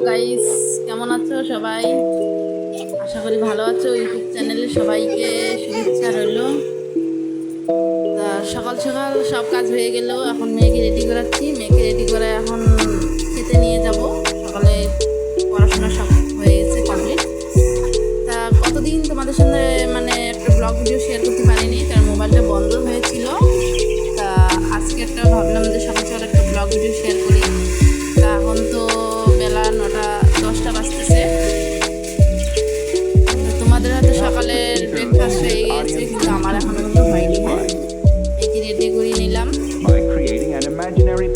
Guys, কেমন আছো সবাই? আশা করি ভালো আছো। ইউটিউব চ্যানেলে সবাইকে শুভেচ্ছা রইল। তা সকাল সকাল সব কাজ হয়ে গেল, এখন মেয়েকে রেডি করাচ্ছি। মেয়েকে রেডি করে এখন খেতে নিয়ে যাব। সকালে পড়াশোনা সব হয়ে গেছে, কমপ্লিট। তা কতদিন তোমাদের সঙ্গে একটা ব্লগ ভিডিও শেয়ার করতে পারিনি, কারণ মোবাইলটা বন্ধ হয়েছিল। তা আজকে ভাবলাম যে সকাল সকাল একটা ব্লগ ভিডিও শেয়ার করি। তা এখন তো বেলা 9:10 বাজতেছে। তোমাদের হয়তো সকালের ব্রেকফাস্ট হয়ে গিয়েছে, কিন্তু আমার এখনো কিন্তু হয়নি। হ্যাঁ, এটি রেডি করে নিলাম।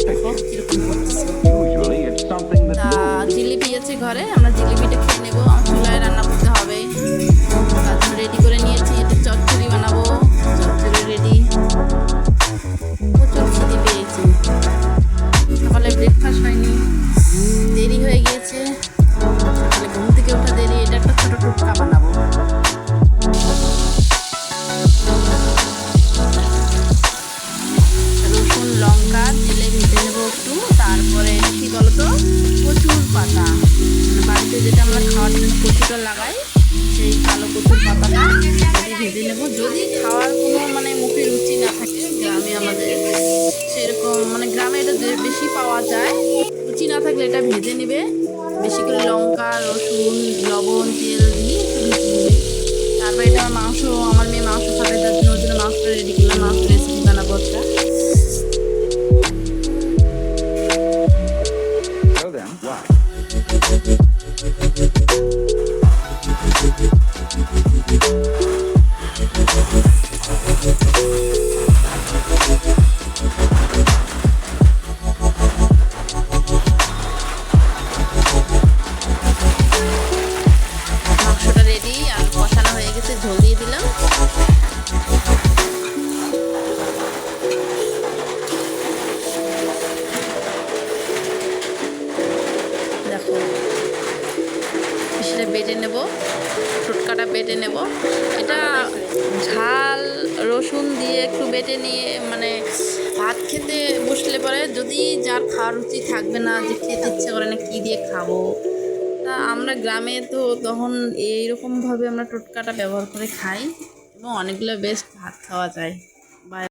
দেখো কিরকম করতেছে। তা জিলিপি আছে ঘরে, আমরা জিলিপিটা খেয়ে নেবো। চুলায় রান্না করতে হবে। তারপর রেডি করে নিয়েছি, একটু চচ্চড়ি বানাবো। চচ্চড়ি রেডি। প্রচুর খিদে পেয়েছি, সকালে ব্রেকফাস্ট হয়নি, দেরি হয়ে গিয়েছে। সকালে ঘুম থেকে ওঠা দেরি। এটা একটা ছোটো টুকরা বানাবো। রসুন লঙ্কা তেলে ভেজে নেবো একটু। তারপরে কী বলতো, কচুর পাতা, বাড়িতে যেটা আমরা খাওয়ার জন্য কচুটা লাগাই, সেই কালো কচুর পাতাটা ভেজে নেবো। যদি খাওয়ার কোনো মুখে রুচি না থাকে, গ্রামে আমাদের সেরকম গ্রামে এটা বেশি পাওয়া যায়। রুচি না থাকলে এটা ভেজে নেবে। বেশি করে লঙ্কা রসুন লবণ তেল দিয়ে একটু ভেজে নেবে। তারপরে এটা আমার মেয়ে মাংস খাবে, তার জন্য ওর জন্য মাংসটা রেডি করলাম। মাংস রেসিপি বানাবো একটা। মাংসটা রেডি আর কষানো হয়ে গেছে, ঝোল দিয়ে দিলাম। দেখো সেটা বেটে নেব, টুটকাটা বেটে নেব। এটা ঝাল রসুন দিয়ে একটু বেটে নিয়ে ভাত খেতে বসলে পরে, যদি যার খাওয়ার রুচি থাকবে না, যে খেতে ইচ্ছে করে না কী দিয়ে খাবো, তা আমরা গ্রামে তো তখন এইরকমভাবে আমরা টোটকাটা ব্যবহার করে খাই এবং অনেকগুলো বেশ ভাত খাওয়া যায়। বা